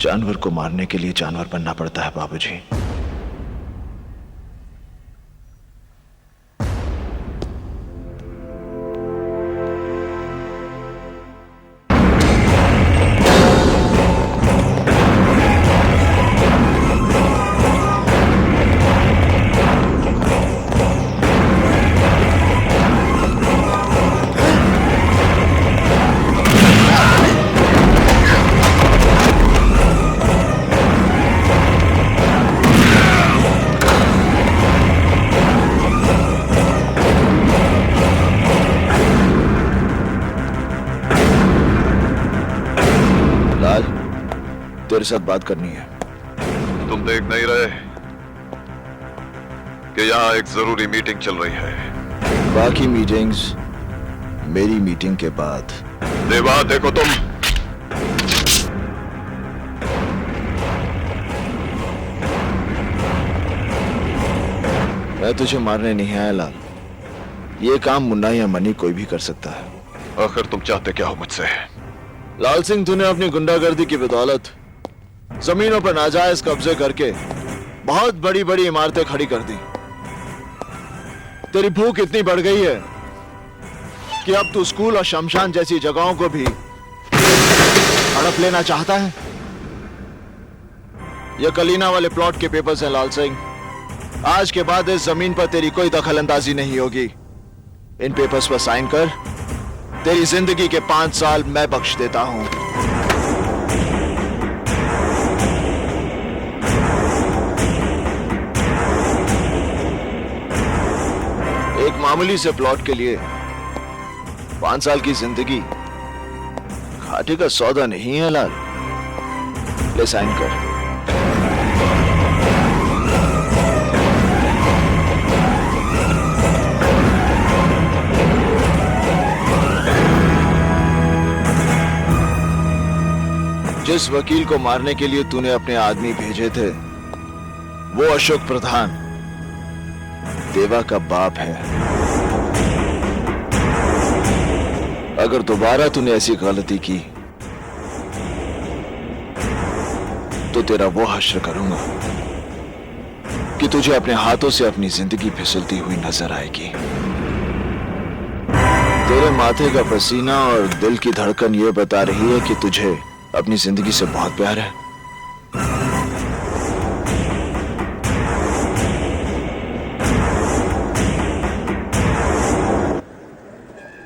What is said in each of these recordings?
जानवर को मारने के लिए जानवर बनना पड़ता है बाबूजी। तेरे साथ बात करनी है। तुम देख नहीं रहे कि यहाँ एक जरूरी मीटिंग चल रही है? बाकी मीटिंग्स मेरी मीटिंग के बाद। देवा देखो तुम, मैं तुझे मारने नहीं आया लाल। ये काम मुन्ना या मनी कोई भी कर सकता है। आखिर तुम चाहते क्या हो मुझसे? लाल सिंह, तूने अपनी गुंडागर्दी की बदौलत जमीनों पर नाजायज कब्जे करके बहुत बड़ी बड़ी इमारतें खड़ी कर दी। तेरी भूख इतनी बढ़ गई है कि अब तू स्कूल और शमशान जैसी जगहों को भी हड़प लेना चाहता है। ये कलीना वाले प्लॉट के पेपर्स हैं लाल सिंह। आज के बाद इस जमीन पर तेरी कोई दखल अंदाजी नहीं होगी। इन पेपर्स पर साइन कर। तेरी जिंदगी के 5 साल मैं बख्श देता हूं। एक मामूली से प्लॉट के लिए 5 साल की जिंदगी घाटे का सौदा नहीं है लाल। ले साइन कर। जिस वकील को मारने के लिए तूने अपने आदमी भेजे थे वो अशोक प्रधान देवा का बाप है। अगर दोबारा तूने ऐसी गलती की तो तेरा वो हश्र करूंगा कि तुझे अपने हाथों से अपनी जिंदगी फिसलती हुई नजर आएगी। तेरे माथे का पसीना और दिल की धड़कन ये बता रही है कि तुझे अपनी जिंदगी से बहुत प्यार है।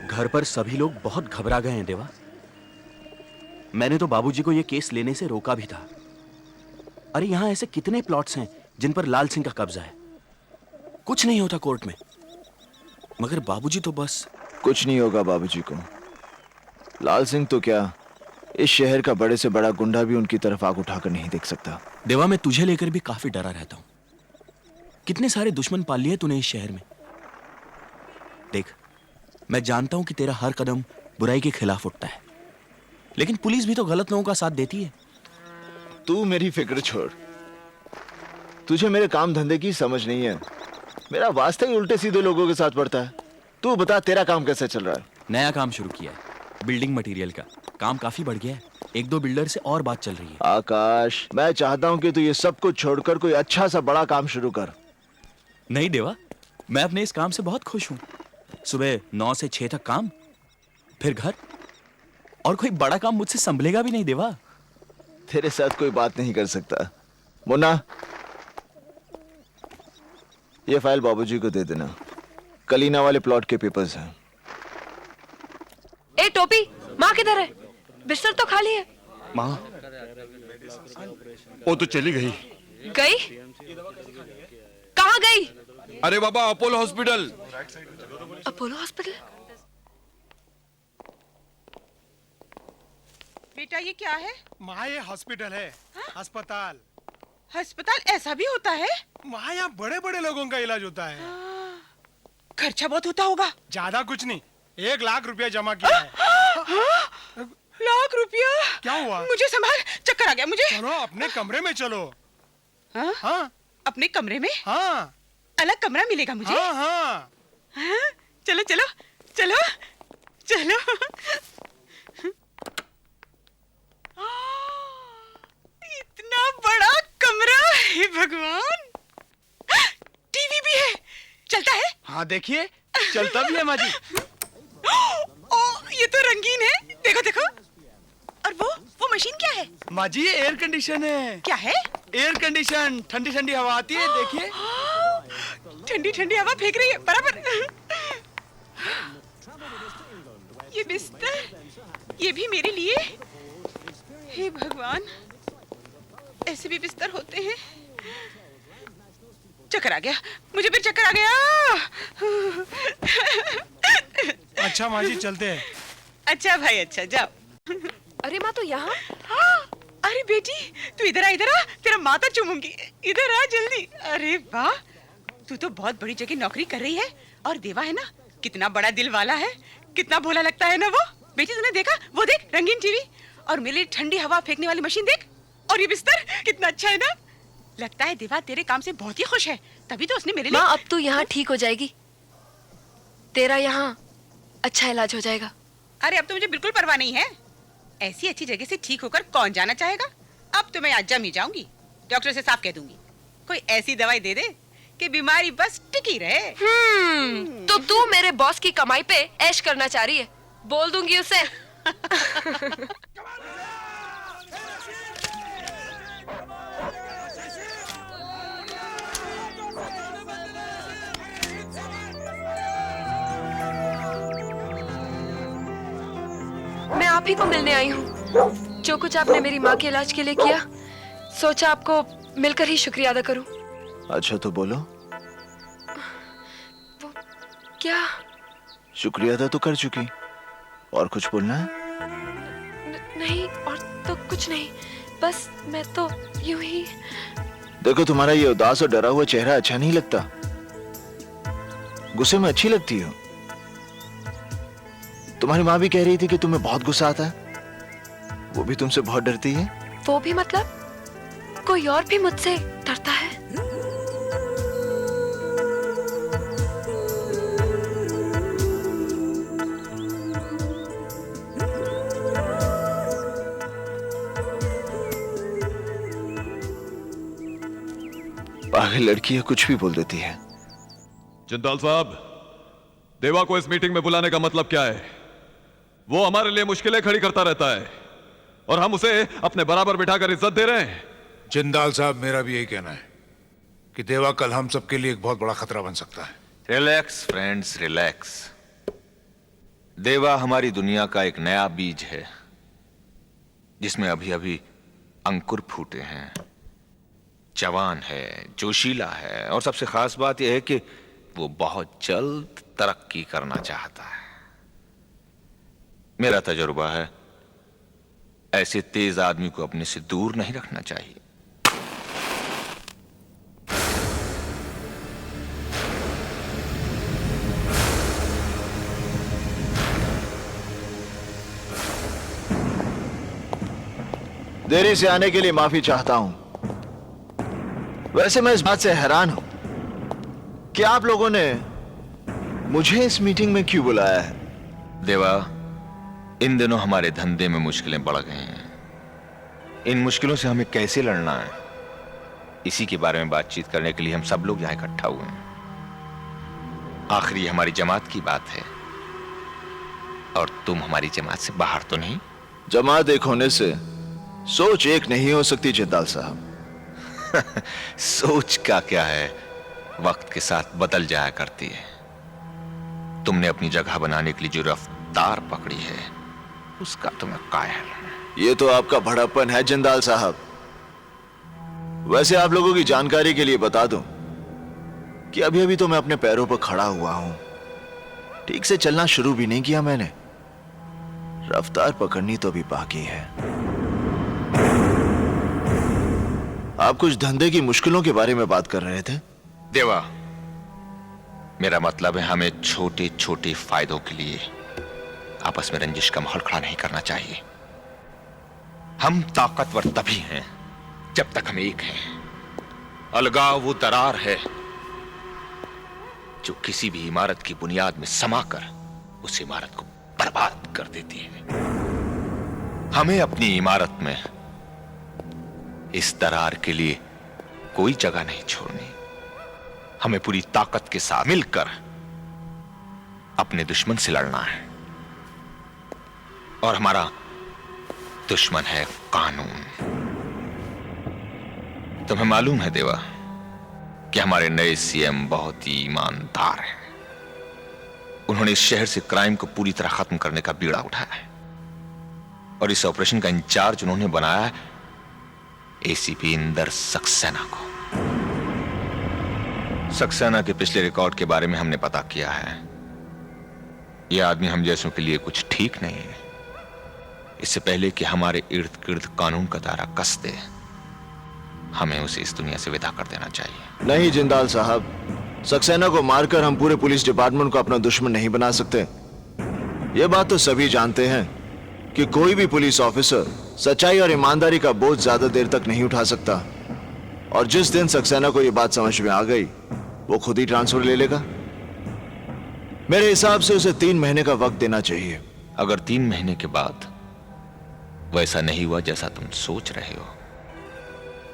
घर पर सभी लोग बहुत घबरा गए हैं देवा। मैंने तो बाबूजी को यह केस लेने से रोका भी था। अरे यहां ऐसे कितने प्लॉट्स हैं जिन पर लाल सिंह का कब्जा है। कुछ नहीं होता कोर्ट में, मगर बाबूजी तो बस। कुछ नहीं होगा बाबूजी को। लाल सिंह तो क्या, इस शहर का बड़े से बड़ा गुंडा भी उनकी तरफ आग उठाकर नहीं देख सकता। देवा, मैं तुझे लेकर भी काफी डरा रहता हूं। कितने सारे दुश्मन पाल लिए तूने इस शहर में। देख, मैं जानता हूं कि तेरा हर कदम बुराई के खिलाफ उठता है, लेकिन पुलिस भी तो गलत लोगों का साथ देती है। तू मेरी फिक्र छोड़। तुझे मेरे काम धंधे की समझ नहीं है। मेरा वास्ता ही उल्टे सीधे लोगों के साथ पड़ता है। तू बता, तेरा काम कैसे चल रहा है? नया काम शुरू किया है, बिल्डिंग मटेरियल का। काम काफी बढ़ गया है। 1-2 बिल्डर से और बात चल रही है। आकाश, मैं चाहता हूं कि तू ये सब कुछ छोड़कर कोई अच्छा सा बड़ा काम शुरू कर। नहीं देवा, मैं अपने इस काम से बहुत खुश हूं। सुबह 9 से 6 तक काम, फिर घर, और कोई बड़ा काम मुझसे संभलेगा भी नहीं देवा। तेरे साथ कोई बात नहीं कर सकता। मुन्ना, ये फाइल बाबूजी को दे देना। कलीना वाले प्लॉट के पेपर्स हैं। ए टोपी, माँ किधर है? बिस्तर तो खाली है। माँ, वो तो चली गई। गई? कहाँ गई? अरे बाबा, अपोलो हॉस्पिटल। Apollo hospital? बेटा ये क्या है? माँ, ये हॉस्पिटल है। अस्पताल। अस्पताल ऐसा भी होता है? माँ, यहाँ बड़े बड़े लोगों का इलाज होता है। खर्चा बहुत होता होगा। ज्यादा कुछ नहीं, 1 लाख रुपया जमा किया है। लाख रुपया? क्या हुआ? मुझे संभाल, चक्कर आ गया मुझे। चलो अपने कमरे में चलो। हाँ? हाँ अपने कमरे में? हाँ अलग कमरा मिलेगा मुझे? हाँ हाँ। हाँ? चलो चलो चलो चलो। कितना बड़ा कमरा है भगवान। टीवी भी है, चलता है? हाँ देखिए, चलता भी है माँ जी। ओ, ये तो रंगीन है, देखो देखो। और वो मशीन क्या है? माँ जी, ये एयर कंडीशन है। क्या है? एयर कंडीशन, ठंडी ठंडी हवा आती है, देखिए। ठंडी ठंडी हवा फेंक रही है बराबर। ये बिस्तर, ये भी मेरे लिए। हे भगवान, ऐसे भी बिस्तर होते हैं। चक्कर आ गया, मुझे फिर चक्कर आ गया। अच्छा माँ जी, चलते हैं। अच्छा भाई, अच्छा जाओ। अरे माँ, तो यहाँ? अरे बेटी, तू इधर आ, तेरा माथा चूमूंगी। इधर आ जल्दी। अरे वाह, तू तो बहुत बड़ी जगह नौकरी कर रही है। और देवा है ना, कितना बड़ा दिल वाला है, कितना भोला लगता है ना वो। बेटी तूने देखा, वो देख रंगीन टीवी, और मेरे लिए ठंडी हवा फेंकने वाली मशीन देख, और ये बिस्तर कितना अच्छा है ना। लगता है देवा तेरे काम से बहुत ही खुश है, तभी तो उसने मेरे लिए। माँ, अब तू यहाँ ठीक हो जाएगी। तेरा यहाँ अच्छा इलाज हो जाएगा। अरे अब तो मुझे बिल्कुल परवाह नहीं है। ऐसी अच्छी जगह से ठीक होकर कौन जाना चाहेगा। अब तो मैं आज जम ही जाऊंगी, डॉक्टर से साफ कह दूंगी कोई ऐसी दवाई दे दे कि बीमारी बस टिकी रहे। तो तू मेरे बॉस की कमाई पे ऐश करना चाह रही है। बोल दूंगी उसे। मैं आप ही को मिलने आई हूँ। जो कुछ आपने मेरी माँ के इलाज के लिए किया, सोचा आपको मिलकर ही शुक्रिया अदा करूँ। अच्छा तो बोलो। वो क्या? शुक्रिया अदा तो कर चुकी, और कुछ बोलना है? नहीं, और तो कुछ नहीं, बस मैं तो यूं ही। देखो, तुम्हारा ये उदास और डरा हुआ चेहरा अच्छा नहीं लगता। गुस्से में अच्छी लगती हो। तुम्हारी माँ भी कह रही थी कि तुम्हें बहुत गुस्सा आता है, वो भी तुमसे बहुत डरती है। वो भी मतलब? कोई और भी मुझसे डरता है? पागल लड़की है, कुछ भी बोल देती है। जिंदाल साहब, देवा को इस मीटिंग में बुलाने का मतलब क्या है? वो हमारे लिए मुश्किलें खड़ी करता रहता है और हम उसे अपने बराबर बिठाकर इज्जत दे रहे हैं। जिंदाल साहब, मेरा भी यही कहना है कि देवा कल हम सबके लिए एक बहुत बड़ा खतरा बन सकता है। Relax friends, relax. देवा हमारी दुनिया का एक नया बीज है जिसमें अभी अभी अंकुर फूटे हैं। जवान है, जोशीला है, और सबसे खास बात यह है कि वो बहुत जल्द तरक्की करना चाहता है। मेरा तजुर्बा है, ऐसे तेज आदमी को अपने से दूर नहीं रखना चाहिए। देरी से आने के लिए माफी चाहता हूं। वैसे मैं इस बात से हैरान हूं कि आप लोगों ने मुझे इस मीटिंग में क्यों बुलाया है। देवा, इन दिनों हमारे धंधे में मुश्किलें बढ़ गई हैं। इन मुश्किलों से हमें कैसे लड़ना है, इसी के बारे में बातचीत करने के लिए हम सब लोग यहां इकट्ठा हुए हैं। आखिर ये हमारी जमात की बात है, और तुम हमारी जमात से बाहर तो नहीं। जमात एक होने से सोच एक नहीं हो सकती जिंदाल साहब। सोच का क्या है, वक्त के साथ बदल जाया करती है। तुमने अपनी जगह बनाने के लिए जो रफ्तार पकड़ी है, उसका तुम्हें कायल हूं। ये तो आपका बड़प्पन है जिंदाल साहब। वैसे आप लोगों की जानकारी के लिए बता दूं कि अभी अभी तो मैं अपने पैरों पर खड़ा हुआ हूं। ठीक से चलना शुरू भी नहीं किया मैंने, रफ्तार पकड़नी तो भी बाकी है। आप कुछ धंधे की मुश्किलों के बारे में बात कर रहे थे। देवा, मेरा मतलब है हमें छोटे छोटे फायदों के लिए आपस में रंजिश का माहौल खड़ा नहीं करना चाहिए। हम ताकतवर तभी हैं जब तक हम एक हैं। अलगाव वो दरार है जो किसी भी इमारत की बुनियाद में समाकर उस इमारत को बर्बाद कर देती है। हमें अपनी इमारत में इस दरार के लिए कोई जगह नहीं छोड़नी। हमें पूरी ताकत के साथ मिलकर अपने दुश्मन से लड़ना है, और हमारा दुश्मन है कानून। तुम्हें मालूम है देवा कि हमारे नए सीएम बहुत ही ईमानदार हैं। उन्होंने इस शहर से क्राइम को पूरी तरह खत्म करने का बीड़ा उठाया है, और इस ऑपरेशन का इंचार्ज उन्होंने बनाया है एसीपी इंदर सक्सेना को। सक्सेना के पिछले रिकॉर्ड के बारे में हमने पता किया है। यह आदमी हम जैसों के लिए कुछ ठीक नहीं है। इससे पहले कि हमारे इर्द गिर्द कानून का दायरा कस दे, हमें उसे इस दुनिया से विदा कर देना चाहिए। नहीं जिंदाल साहब, सक्सेना को मारकर हम पूरे पुलिस डिपार्टमेंट को अपना दुश्मन नहीं बना सकते। यह बात तो सभी जानते हैं कि कोई भी पुलिस ऑफिसर सच्चाई और ईमानदारी का बोझ ज्यादा देर तक नहीं उठा सकता, और जिस दिन सक्सेना को यह बात समझ में आ गई, वो खुद ही ट्रांसफर ले लेगा। मेरे हिसाब से उसे 3 महीने का वक्त देना चाहिए। अगर 3 महीने के बाद वैसा नहीं हुआ जैसा तुम सोच रहे हो,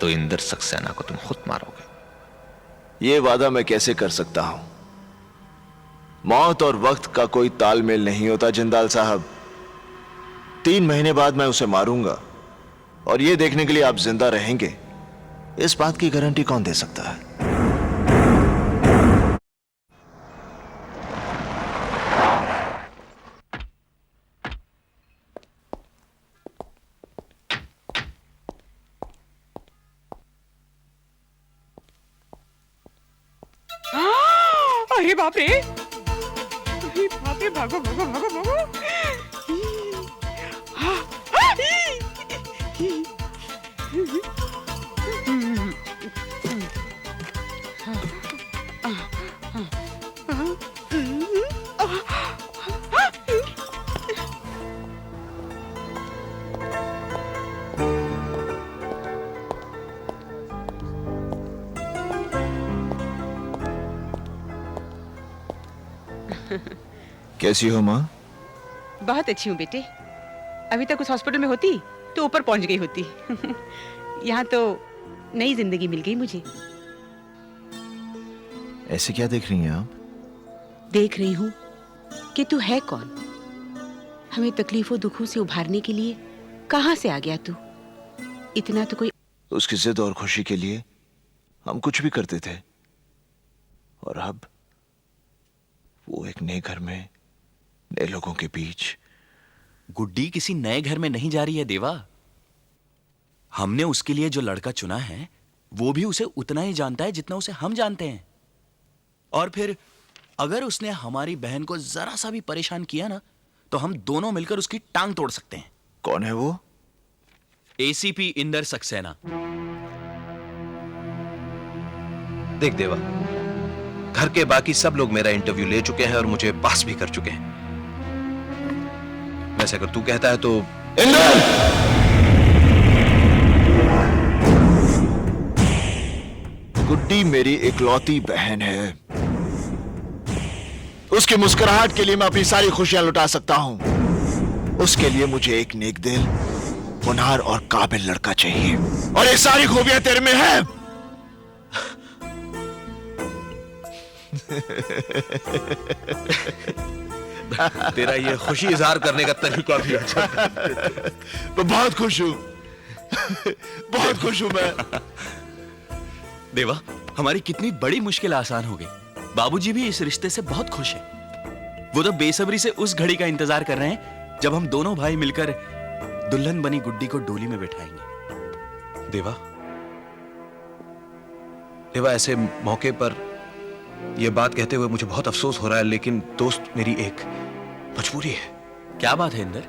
तो इंदर सक्सेना को तुम खुद मारोगे। यह वादा मैं कैसे कर सकता हूं? मौत और वक्त का कोई तालमेल नहीं होता जिंदाल साहब। 3 महीने बाद मैं उसे मारूंगा, और यह देखने के लिए आप जिंदा रहेंगे, इस बात की गारंटी कौन दे सकता है? अरे बाप रे, अरे बाप रे, भागो भागो भागो भागो। कैसी हो माँ? बहुत अच्छी हूँ बेटे। अभी तक उस हॉस्पिटल में होती तो ऊपर पहुंच गई होती। यहाँ तो नई जिंदगी मिल गई मुझे। ऐसे क्या देख रही हैं आप? देख रही हूँ कि तू है कौन। हमें तकलीफों दुखों से उभारने के लिए कहाँ से आ गया तू? इतना तो कोई। उसकी जिद और खुशी के लिए हम कुछ भी करते थे, और अब वो एक नए घर में नए लोगों के बीच। गुड्डी किसी नए घर में नहीं जा रही है देवा। हमने उसके लिए जो लड़का चुना है, वो भी उसे उतना ही जानता है जितना उसे हम जानते हैं। और फिर अगर उसने हमारी बहन को जरा सा भी परेशान किया ना, तो हम दोनों मिलकर उसकी टांग तोड़ सकते हैं। कौन है वो? एसीपी इंदर सक्सेना। देख देवा, घर के बाकी सब लोग मेरा इंटरव्यू ले चुके हैं और मुझे पास भी कर चुके हैं। वैसे अगर तू कहता है तो। गुड्डी मेरी इकलौती बहन है। उसकी मुस्कुराहट के लिए मैं अपनी सारी खुशियां लुटा सकता हूं। उसके लिए मुझे एक नेक दिल, होनहार और काबिल लड़का चाहिए, और ये सारी खूबियां तेरे में है। तेरा ये खुशी इजहार करने का तरीका भी अच्छा है। मैं बहुत खुश हूं। बहुत खुश हूं मैं। देवा, हमारी कितनी बड़ी मुश्किल आसान हो गई। बाबूजी भी इस रिश्ते से बहुत खुश हैं। वो तो बेसब्री से उस घड़ी का इंतजार कर रहे हैं जब हम दोनों भाई मिलकर दुल्हन बनी गुड्डी को डोली में बैठाएंगे। देवा, देवा, ऐसे मौके पर यह बात कहते हुए मुझे बहुत अफसोस हो रहा है, लेकिन दोस्त मेरी एक मजबूरी है। क्या बात है इंदर?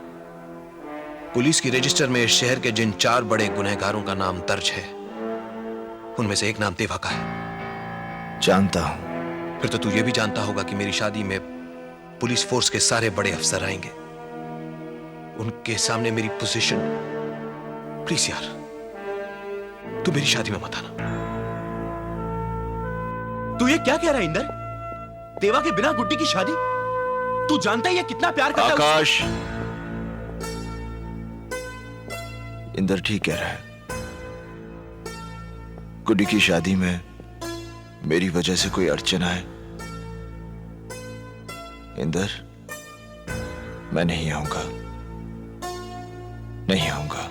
पुलिस की रजिस्टर में इस शहर के जिन 4 बड़े गुनहगारों का नाम दर्ज है, उनमें से एक नाम देवा का है। जानता हूं। फिर तो तू ये भी जानता होगा कि मेरी शादी में पुलिस फोर्स के सारे बड़े अफसर आएंगे। उनके सामने मेरी पोजीशन। प्लीज यार, तू मेरी शादी में मत आना। तू ये क्या कह रहा है इंदर? देवा के बिना गुड्डी की शादी? तू जानता है ये कितना प्यार करता है? आकाश, इंदर ठीक कह रहा है। गुड्डी की शादी में मेरी वजह से कोई अड़चन आए, इंदर, मैं नहीं आऊंगा, नहीं आऊंगा।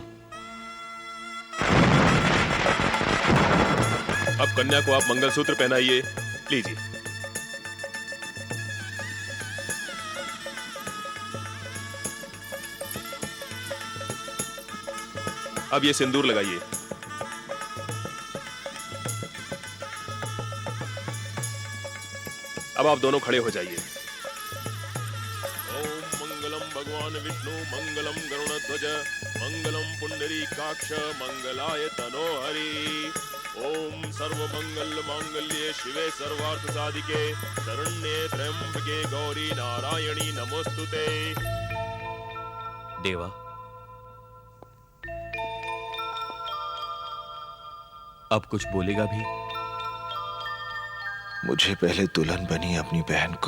अब कन्या को आप मंगलसूत्र पहनाइए, लीजिए। अब ये सिंदूर लगाइए। अब आप दोनों खड़े हो जाइए। ओम मंगलम भगवान विष्णु, मंगलम गरुड़ध्वज, मंगलम पुंडरीकाक्ष, मंगलाय तनोहरि। ओम सर्वमंगल मांगल्ये शिवे सर्वार्थ साधिके, शरण्ये त्र्यंबके गौरी नारायणी नमोस्तुते। देवा, अब कुछ बोलेगा भी? मुझे पहले दुल्हन बनी अपनी बहन को